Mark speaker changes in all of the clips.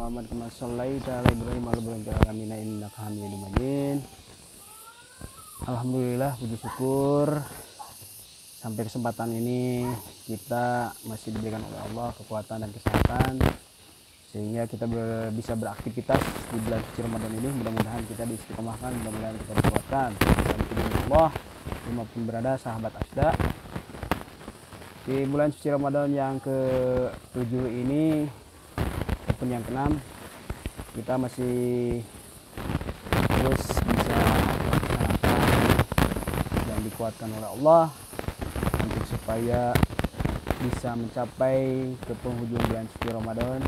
Speaker 1: Muhammad kama shallaita ala Ibrahim wa ala Ibrahim fil alamin innaka Hamidum Majid. Alhamdulillah, puji syukur sampai kesempatan ini kita masih diberikan oleh Allah kekuatan dan kesehatan sehingga kita bisa beraktivitas di bulan suci Ramadan ini. Mudah-mudahan kita diistiqomahkan, mudah-mudahan kita dikuatkan dalam pilihan Allah dimanapun berada sahabat Asda. Di bulan suci Ramadan yang ke-7 ini ataupun yang ke-6 kita masih terus bisa melaksanakan dan dikuatkan oleh Allah untuk supaya bisa mencapai ke penghujung bulan suci Ramadan.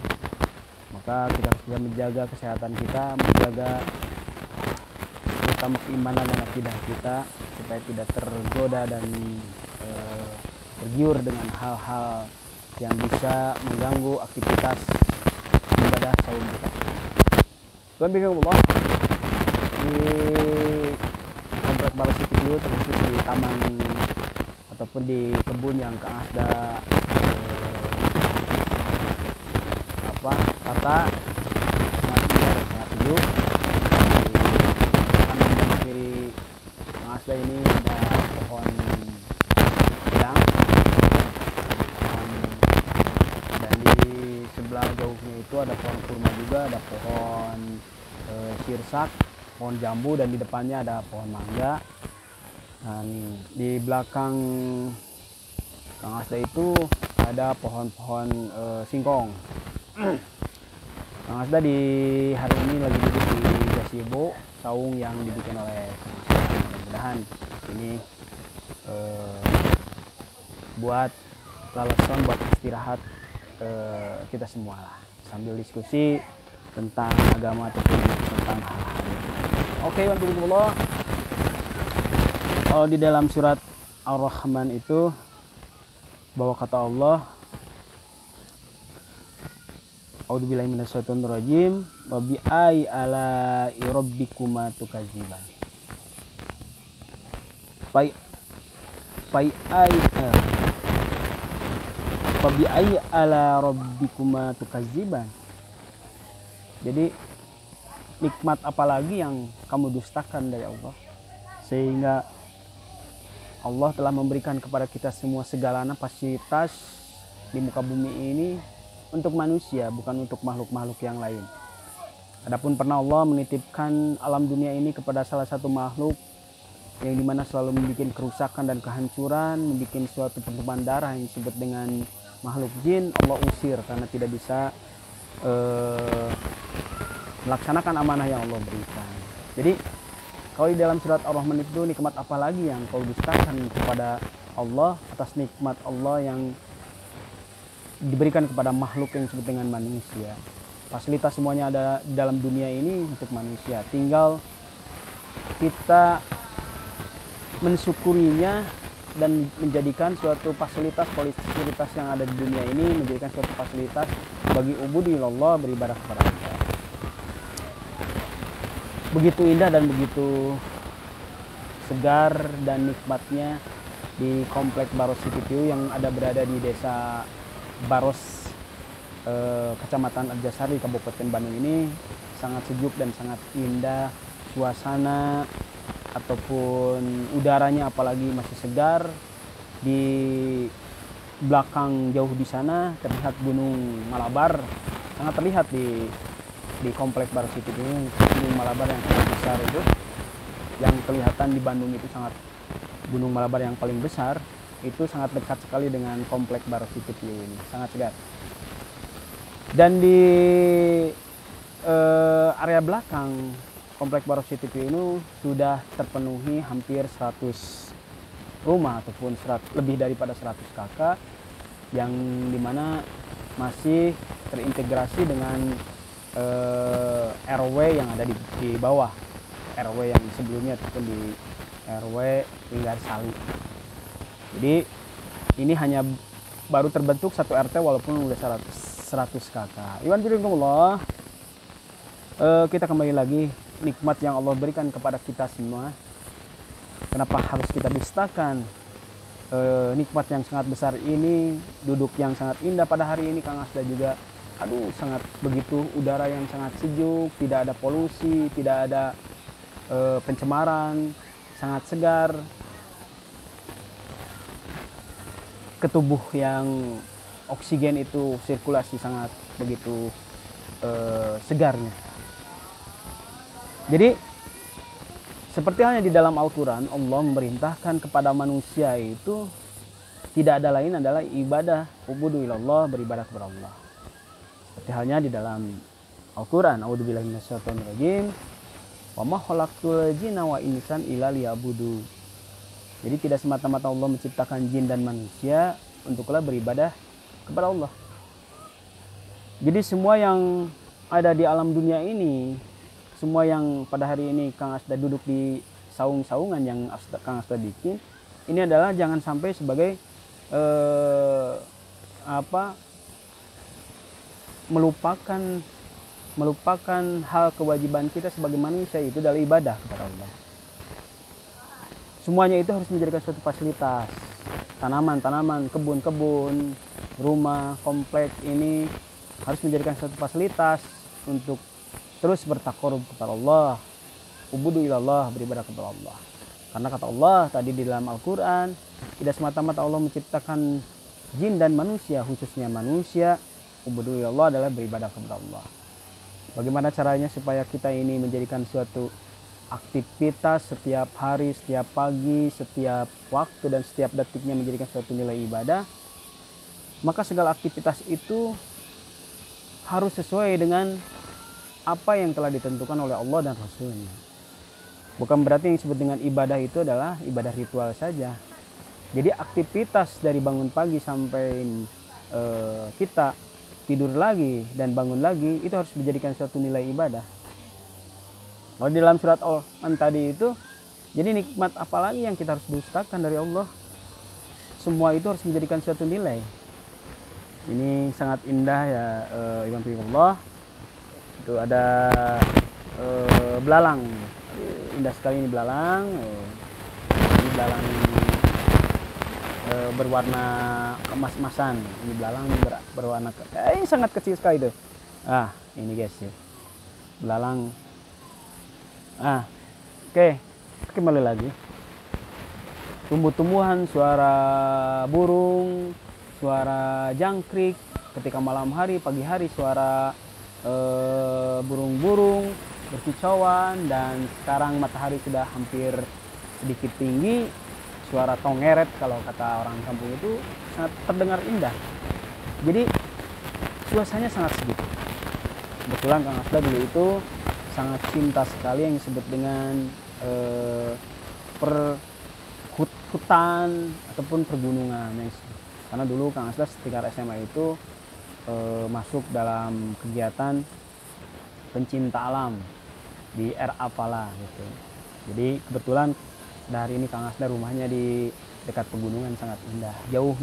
Speaker 1: Maka kita harus bisa menjaga kesehatan kita, menjaga terutama keimanan dan akidah kita supaya tidak tergoda dan tergiur dengan hal-hal yang bisa mengganggu aktivitas ibadah saum kita. Tuhan Allah di komplek Baros itu termasuk di taman ataupun di kebun yang Kang Asda tata sangat indah dan sangat sejuk. Di kanan dan kiri Kang Asda ini ada pohon pisang dan di sebelah jauhnya itu ada pohon kurma juga, ada pohon sirsak, pohon jambu, dan di depannya ada pohon mangga. Dan di belakang Kang Asda itu ada pohon-pohon singkong. Kang Asda di hari ini lagi duduk di gazebo saung yang dibikin oleh Kang Asda. Mudah-mudahan ini buat lalasan, buat istirahat kita semua lah, sambil diskusi tentang agama ataupun tentang hal-hal. Oke, alhamdulillah. Kalau di dalam surat Ar-Rahman itu bahwa kata Allah, A'udzubillahi minasyaitonir rajim, wa bi'ai ala rabbikuma tukadziban. Fabi'ai ala rabbikuma tukadziban. Jadi nikmat apalagi yang kamu dustakan dari Allah, sehingga Allah telah memberikan kepada kita semua segala fasilitas di muka bumi ini untuk manusia, bukan untuk makhluk-makhluk yang lain. Adapun pernah Allah menitipkan alam dunia ini kepada salah satu makhluk yang dimana selalu membuat kerusakan dan kehancuran, membuat suatu pertumpahan darah yang disebut dengan makhluk jin. Allah usir karena tidak bisa melaksanakan amanah yang Allah berikan. Jadi kalau di dalam surat Ar-Rahman itu, nikmat apa lagi yang kau dustakan kepada Allah atas nikmat Allah yang diberikan kepada makhluk yang disebut dengan manusia. Fasilitas semuanya ada di dalam dunia ini untuk manusia, tinggal kita mensyukurinya dan menjadikan suatu fasilitas yang ada di dunia ini menjadikan suatu fasilitas bagi ubudillah, beribadah kepada Allah. Begitu indah dan begitu segar dan nikmatnya di komplek Baros City yang berada di desa Baros, Kecamatan Arjasari, Kabupaten Bandung ini. Sangat sejuk dan sangat indah suasana ataupun udaranya, apalagi masih segar. Di belakang jauh di sana terlihat Gunung Malabar, sangat terlihat di komplek Baros City ini. Gunung Malabar yang sangat besar itu, yang kelihatan di Bandung itu sangat, Gunung Malabar yang paling besar itu sangat dekat sekali dengan komplek Baros City ini, sangat segar. Dan di area belakang komplek Baros City ini sudah terpenuhi hampir 100 rumah ataupun lebih daripada 100 kakak yang dimana masih terintegrasi dengan RW yang ada di bawah, RW yang sebelumnya ataupun di RW Linggarsari. Jadi ini hanya baru terbentuk satu RT walaupun udah 100 kakak. Iwan Firmanullah, kita kembali lagi, nikmat yang Allah berikan kepada kita semua. Kenapa harus kita dustakan nikmat yang sangat besar ini, duduk yang sangat indah pada hari ini? Kang Asda juga aduh sangat begitu, udara yang sangat sejuk, tidak ada polusi, tidak ada pencemaran, sangat segar, ke tubuh yang oksigen itu sirkulasi sangat begitu segarnya. Jadi seperti halnya di dalam Al-Quran, Allah memerintahkan kepada manusia itu tidak ada lain adalah ibadah, ubudu ilallah, beribadah kepada Allah. Seperti halnya di dalam Al-Quran, a'udzubillahi minasyaitonirrajim, wa ma khalaqtul jinna wa insan illa liya'budu. Jadi tidak semata-mata Allah menciptakan jin dan manusia untuklah beribadah kepada Allah. Jadi semua yang ada di alam dunia ini, semua yang pada hari ini Kang Asda duduk di saung-saungan yang Kang Asda bikin, ini adalah jangan sampai sebagai melupakan hal kewajiban kita sebagai manusia, itu adalah ibadah kepada Allah. Semuanya itu harus menjadikan suatu fasilitas. Tanaman-tanaman, kebun-kebun, rumah, komplek ini harus menjadikan suatu fasilitas untuk terus bertakarub kepada Allah. Ubudu ilallah, beribadah kepada Allah. Karena kata Allah tadi di dalam Al-Quran, tidak semata-mata Allah menciptakan jin dan manusia, khususnya manusia. Ubudu ilallah adalah beribadah kepada Allah. Bagaimana caranya supaya kita ini menjadikan suatu aktivitas setiap hari, setiap pagi, setiap waktu dan setiap detiknya menjadikan suatu nilai ibadah? Maka segala aktivitas itu harus sesuai dengan apa yang telah ditentukan oleh Allah dan Rasulnya. Bukan berarti yang disebut dengan ibadah itu adalah ibadah ritual saja. Jadi aktivitas dari bangun pagi sampai kita tidur lagi dan bangun lagi, itu harus dijadikan suatu nilai ibadah. Kalau di dalam surat Al-An tadi itu, jadi nikmat apa lagi yang kita harus dustakan dari Allah? Semua itu harus menjadikan suatu nilai. Ini sangat indah ya, Ibn Allah. Itu ada belalang. Indah sekali ini belalang. Ini belalang berwarna emas-emasan. Ini belalang berwarna ini sangat kecil sekali itu. Ini guys ya. Belalang. Oke, kembali lagi. Tumbuh-tumbuhan, suara burung, suara jangkrik ketika malam hari, pagi hari suara burung-burung berkicauan, dan sekarang matahari sudah hampir sedikit tinggi, suara tongeret kalau kata orang kampung itu sangat terdengar indah. Jadi suasananya sangat sejuk. Kebetulan Kang Asda dulu itu sangat cinta sekali yang disebut dengan hutan ataupun pergunungan. Karena dulu Kang Asda ketika SMA itu masuk dalam kegiatan pencinta alam di RA Pala gitu. Jadi kebetulan dari ini Kang Asda rumahnya di dekat pegunungan sangat indah, jauh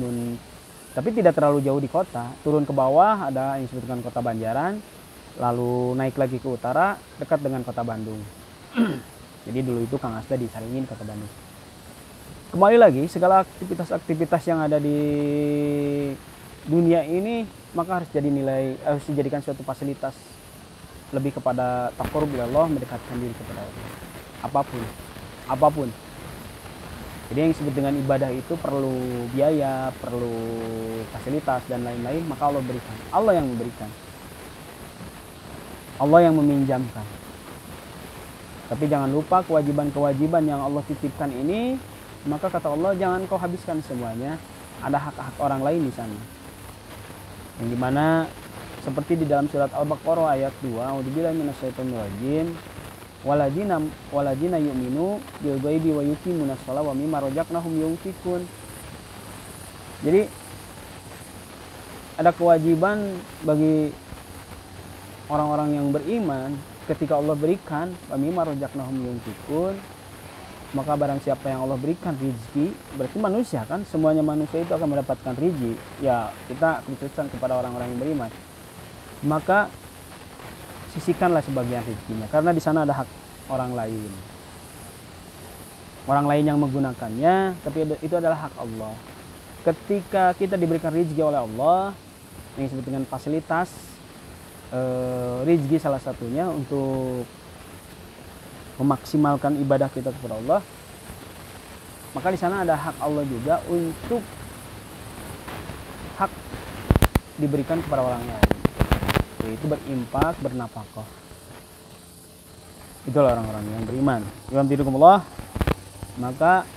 Speaker 1: tapi tidak terlalu jauh di kota. Turun ke bawah ada yang disebut dengan Kota Banjaran, lalu naik lagi ke utara dekat dengan Kota Bandung. Jadi dulu itu Kang Asda di Saringin, Kota Bandung. Kembali lagi, segala aktivitas-aktivitas yang ada di dunia ini maka harus dijadikan suatu fasilitas lebih kepada taqarrub ila Allah, mendekatkan diri kepada Allah. Apapun. Jadi yang disebut dengan ibadah itu perlu biaya, perlu fasilitas dan lain-lain, maka Allah berikan. Allah yang memberikan. Allah yang meminjamkan. Tapi jangan lupa kewajiban-kewajiban yang Allah titipkan ini, maka kata Allah jangan kau habiskan semuanya. Ada hak-hak orang lain di sana. Yang dimana seperti di dalam surat Al-Baqarah ayat 2, A'udzubillahi minasyaitonirrajim, waladina yu'minu bil ghaibi wa yuqimunas sholata wa mimma razaqnahum yunfiqun. Jadi ada kewajiban bagi orang-orang yang beriman ketika Allah berikan wa mimma razaqnahum yunfiqun, maka barang siapa yang Allah berikan rezeki, berarti manusia kan, semuanya manusia itu akan mendapatkan rezeki. Ya, kita khususkan kepada orang-orang yang beriman. Maka sisihkanlah sebagian rezekinya, karena di sana ada hak orang lain. Orang lain yang menggunakannya, tapi itu adalah hak Allah. Ketika kita diberikan rezeki oleh Allah, yang disebut dengan fasilitas, rezeki salah satunya untuk memaksimalkan ibadah kita kepada Allah, maka di sana ada hak Allah juga untuk hak diberikan kepada orang lain, yaitu berimpak, bernafkah. Itulah orang-orang yang beriman. Alhamdulillah, maka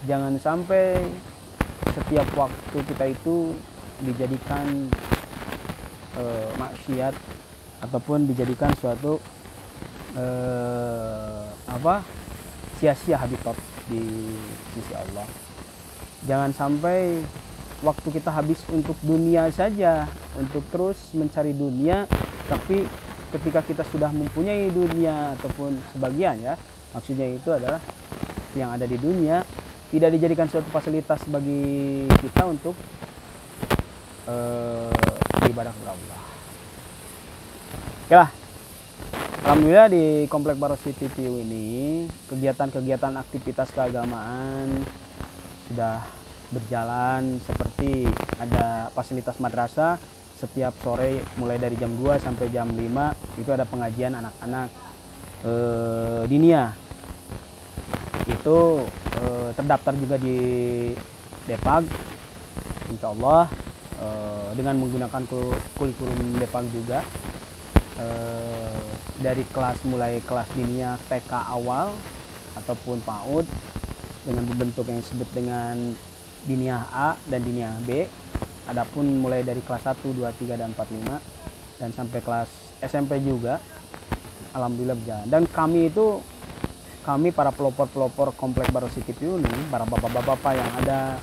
Speaker 1: jangan sampai setiap waktu kita itu dijadikan maksiat ataupun dijadikan suatu sia-sia habitat di sisi Allah. Jangan sampai waktu kita habis untuk dunia saja, untuk terus mencari dunia, tapi ketika kita sudah mempunyai dunia ataupun sebagian, ya maksudnya itu adalah yang ada di dunia, tidak dijadikan suatu fasilitas bagi kita untuk beribadah kepada Allah. Oke lah. Alhamdulillah di Komplek Baros City PU ini kegiatan-kegiatan aktivitas keagamaan sudah berjalan, seperti ada fasilitas madrasah setiap sore mulai dari jam 2 sampai jam 5 itu ada pengajian anak-anak dinia. Itu terdaftar juga di Depag, insya Allah, dengan menggunakan kurikulum Depag juga. Dari kelas mulai kelas dinia TK awal ataupun PAUD dengan bentuk yang disebut dengan dinia A dan dinia B. Adapun mulai dari kelas 1, 2, 3 dan 4, 5 dan sampai kelas SMP juga alhamdulillah berjalan. Dan kami para pelopor-pelopor Komplek Baros City PU ini, para bapak-bapak yang ada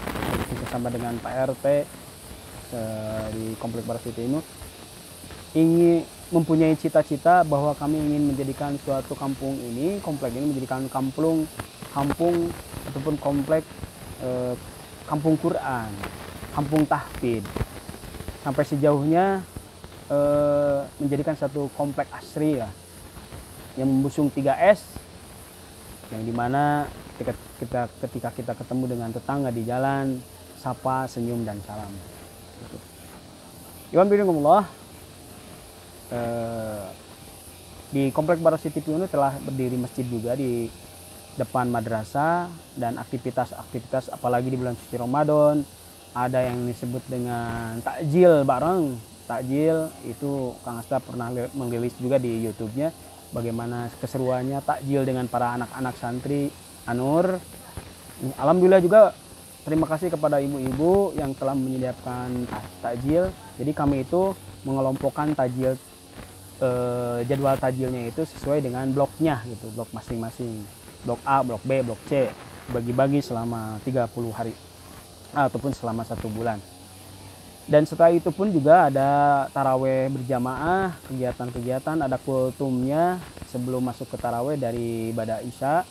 Speaker 1: bersama dengan Pak RT di Komplek Baros City ini, ingin mempunyai cita-cita bahwa kami ingin menjadikan suatu kampung ini, komplek ini menjadikan kampung ataupun komplek kampung Quran, kampung tahfidz, sampai sejauhnya menjadikan satu komplek asri lah, yang membusung 3S, yang dimana ketika kita ketemu dengan tetangga di jalan, sapa, senyum dan salam. Alhamdulillah. Di Komplek Baros City PU ini telah berdiri masjid juga di depan madrasah, dan aktivitas apalagi di bulan suci Ramadan ada yang disebut dengan takjil bareng. Takjil itu Kang Asta pernah merilis juga di YouTube-nya bagaimana keseruannya takjil dengan para anak-anak santri Anur. Alhamdulillah juga terima kasih kepada ibu-ibu yang telah menyediakan takjil. Jadi kami itu mengelompokkan takjil, jadwal takjilnya itu sesuai dengan bloknya gitu, blok masing-masing, blok A, blok B, blok C, bagi-bagi selama 30 hari ataupun selama 1 bulan. Dan setelah itu pun juga ada taraweh berjamaah, kegiatan-kegiatan, ada kultumnya sebelum masuk ke taraweh dari ibadah Isya,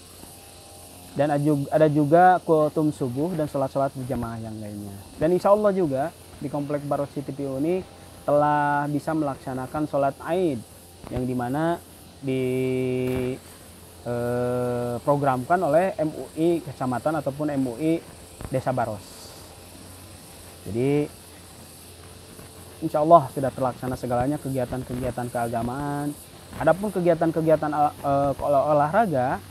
Speaker 1: dan ada juga kultum subuh dan sholat-sholat berjamaah yang lainnya. Dan insya Allah juga di Komplek Baros City PU ini telah bisa melaksanakan sholat Aid, yang dimana diprogramkan oleh MUI Kecamatan ataupun MUI Desa Baros. Jadi insya Allah sudah terlaksana segalanya, kegiatan-kegiatan keagamaan. Adapun kegiatan-kegiatan olahraga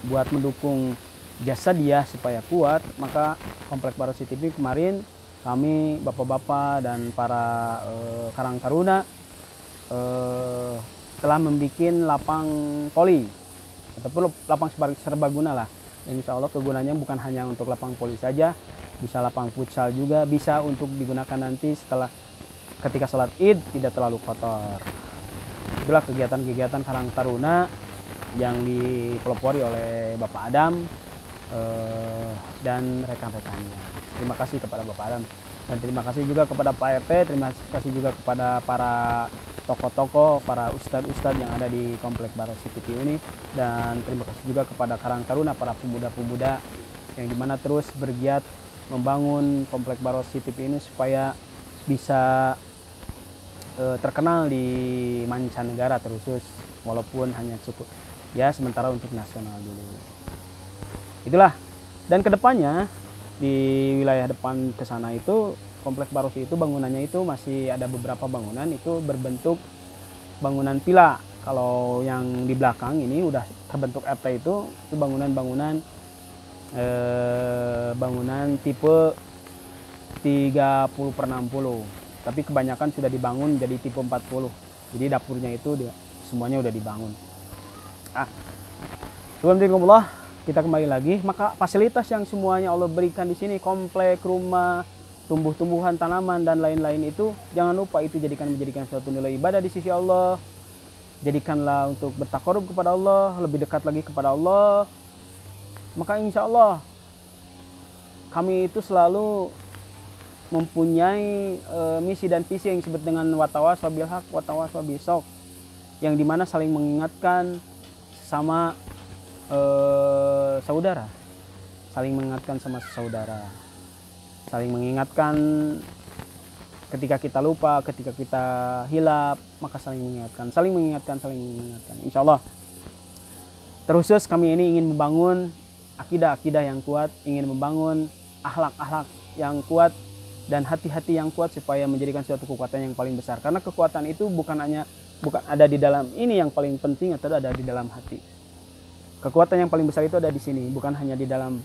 Speaker 1: buat mendukung jasadiah supaya kuat, maka Komplek Baros City PU kemarin kami bapak-bapak dan para Karang Taruna telah membuat lapang voli ataupun lapang serbaguna lah. Insya Allah kegunaannya bukan hanya untuk lapang voli saja, bisa lapang futsal juga, bisa untuk digunakan nanti setelah ketika sholat Id tidak terlalu kotor. Itulah kegiatan-kegiatan Karang Taruna yang dipelopori oleh Bapak Adam dan rekan-rekannya. Terima kasih kepada Bapak Adam, dan terima kasih juga kepada Pak RT, terima kasih juga kepada para tokoh-tokoh, para ustadz-ustadz yang ada di Komplek Baros City PU ini, dan terima kasih juga kepada Karang Taruna, para pemuda-pemuda yang dimana terus bergiat membangun Komplek Baros City PU ini supaya bisa terkenal di mancanegara terusus, walaupun hanya cukup ya sementara untuk nasional dulu. Itulah, dan kedepannya di wilayah depan ke sana itu Komplek Barosi itu bangunannya itu masih ada beberapa bangunan itu berbentuk bangunan villa. Kalau yang di belakang ini udah terbentuk RT itu bangunan-bangunan bangunan tipe 30/60. Tapi kebanyakan sudah dibangun jadi tipe 40. Jadi dapurnya itu semuanya udah dibangun. Alhamdulillah, kita kembali lagi. Maka fasilitas yang semuanya Allah berikan di sini, komplek, rumah, tumbuh-tumbuhan, tanaman dan lain-lain itu, jangan lupa itu menjadikan suatu nilai ibadah di sisi Allah. Jadikanlah untuk bertakarub kepada Allah, lebih dekat lagi kepada Allah. Maka insya Allah kami itu selalu mempunyai misi dan visi yang disebut dengan watawasau bil haq, watawasau bis shauq, yang dimana saling mengingatkan sama saudara, saling mengingatkan sama saudara, saling mengingatkan ketika kita lupa, ketika kita hilap, maka saling mengingatkan, saling mengingatkan, saling mengingatkan. Insya Allah terkhusus kami ini ingin membangun akidah-akidah yang kuat, ingin membangun akhlak-akhlak yang kuat dan hati-hati yang kuat supaya menjadikan suatu kekuatan yang paling besar. Karena kekuatan itu bukan ada di dalam ini yang paling penting, atau ada di dalam hati. Kekuatan yang paling besar itu ada di sini, bukan hanya di dalam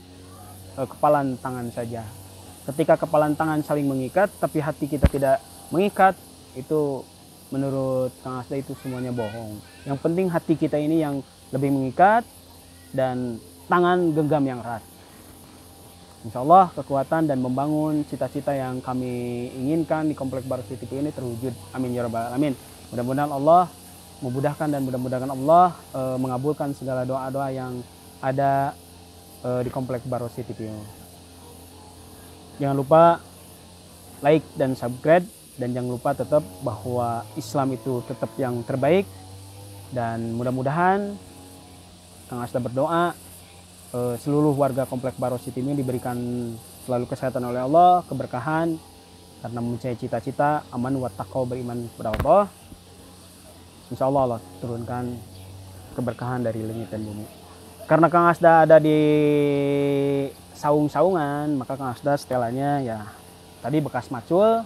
Speaker 1: kepalan tangan saja. Ketika kepalan tangan saling mengikat tapi hati kita tidak mengikat, itu menurut Kang Asda itu semuanya bohong. Yang penting hati kita ini yang lebih mengikat dan tangan genggam yang erat. Insya Allah kekuatan dan membangun cita-cita yang kami inginkan di Komplek Barosi TV ini terwujud. Amin ya rabbal alamin. Mudah-mudahan Allah memudahkan dan mudah-mudahan Allah mengabulkan segala doa-doa yang ada di Komplek Barosi TV ini. Jangan lupa like dan subscribe, dan jangan lupa tetap bahwa Islam itu tetap yang terbaik, dan mudah-mudahan Kang Asda berdoa seluruh warga Komplek Barosi ini diberikan selalu kesehatan oleh Allah, keberkahan karena mempunyai cita-cita aman wa taqwa, beriman kepada Allah. Insya Allah Allah turunkan keberkahan dari langit dan bumi. Karena Kang Asda ada di saung-saungan, maka Kang Asda setelannya ya tadi bekas macul,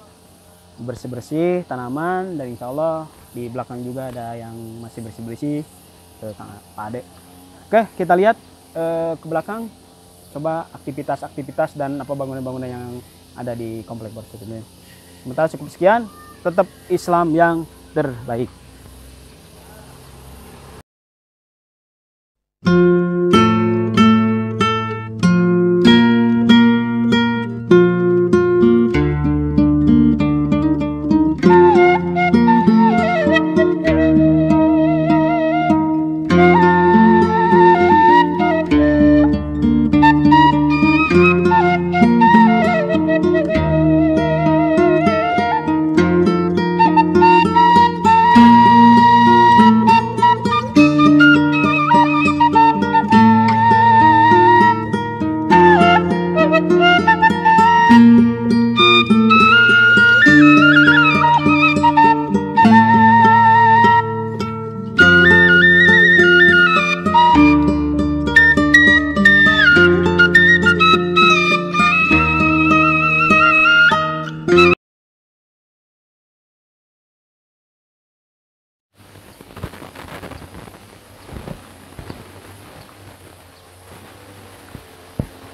Speaker 1: bersih-bersih tanaman, dan insya Allah di belakang juga ada yang masih bersih-bersih ke Pak Ade. Oke, kita lihat ke belakang, coba aktivitas-aktivitas dan apa bangunan-bangunan yang ada di Komplek Barosi ini. Sementara cukup sekian, tetap Islam yang terbaik.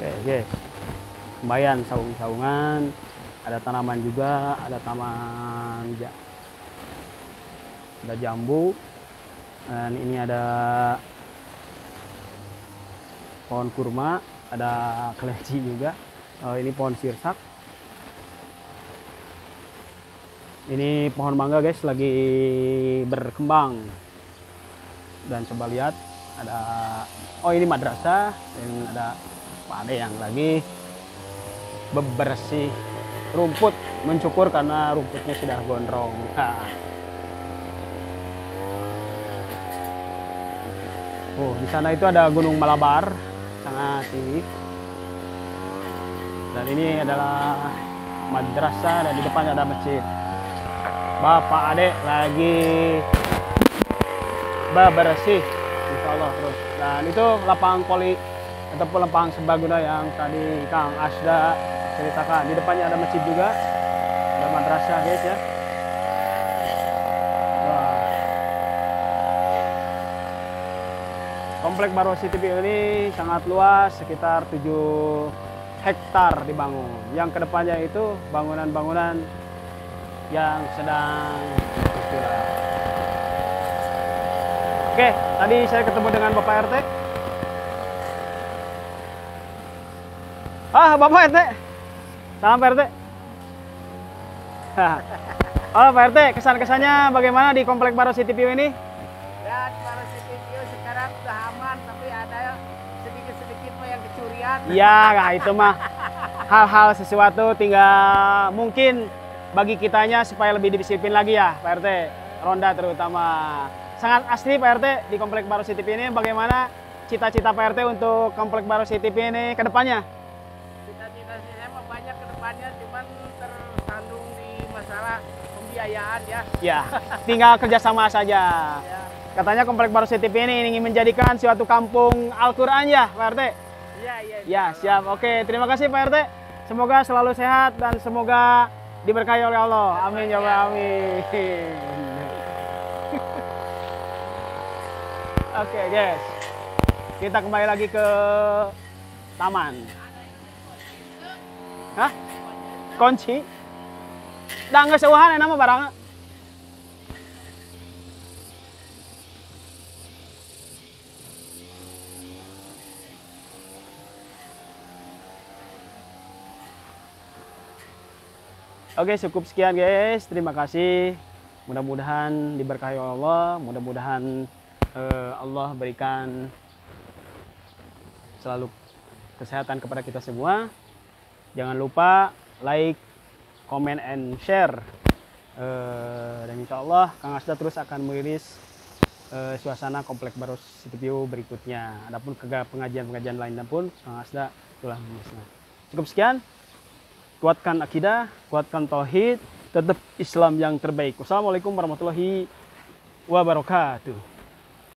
Speaker 1: Oke guys, Bayan saung-saungan, ada tanaman juga, ada ada jambu, dan ini ada pohon kurma, ada kelinci juga. Ini pohon sirsak. Ini pohon mangga guys, lagi berkembang. Dan coba lihat, ini madrasah, dan ada Pak Ade yang lagi bebersih rumput, mencukur karena rumputnya sudah gondrong. Di sana itu ada Gunung Malabar, sangat tinggi. Dan ini adalah madrasah, dan di depan ada masjid. Bapak Ade lagi bebersih, insya Allah terus. Dan itu lapangan voli ataupun lapangan serbaguna yang tadi Kang Asda ceritakan. Di depannya ada masjid juga. terasa guys ya. Wah. Komplek Baro City View ini sangat luas, sekitar 7 hektar dibangun. Yang kedepannya itu bangunan-bangunan yang sedang bergerak. Oke, tadi saya ketemu dengan Bapak RT. Bapak RT. Salam Pak RT. Halo Pak RT, kesan-kesannya bagaimana di Komplek Baro City View ini?
Speaker 2: Ya, di Baro City View sekarang sudah aman, tapi ada sedikit-sedikit mah yang kecurian.
Speaker 1: Ya, nah itu mah hal-hal sesuatu tinggal mungkin bagi kitanya supaya lebih disiplin lagi ya Pak RT. Ronda terutama. Sangat asli Pak RT di Komplek Baro City View ini. Bagaimana cita-cita Pak RT untuk Komplek Baro City View ini ke depannya?
Speaker 2: Cita-cita saya mah banyak ke depannya, cuman tersandung di masalah pembiayaan ya.
Speaker 1: Ya, tinggal kerjasama saja.
Speaker 2: Ya,
Speaker 1: Katanya Komplek Baro City View ini ingin menjadikan suatu kampung Al-Quran ya Pak RT?
Speaker 2: iya.
Speaker 1: Ya, siap. Oke, terima kasih Pak RT. Semoga selalu sehat dan semoga diberkahi oleh Allah. Amin ya Allah, amin. Oke, guys. Kita kembali lagi ke taman. Hah? Kunci? Dah nggak seuahan nama barangnya. Oke, cukup sekian guys. Terima kasih. Mudah-mudahan diberkahi oleh Allah. Mudah-mudahan Allah berikan selalu kesehatan kepada kita semua. Jangan lupa like, comment, and share. Dan insya Allah Kang Asda terus akan merilis suasana Komplek Baro City View berikutnya. Adapun pengajian-pengajian lainnya pun Kang Asda telah merilisnya. Cukup sekian. Kuatkan akidah, kuatkan tauhid, tetap Islam yang terbaik. Wassalamualaikum warahmatullahi wabarakatuh.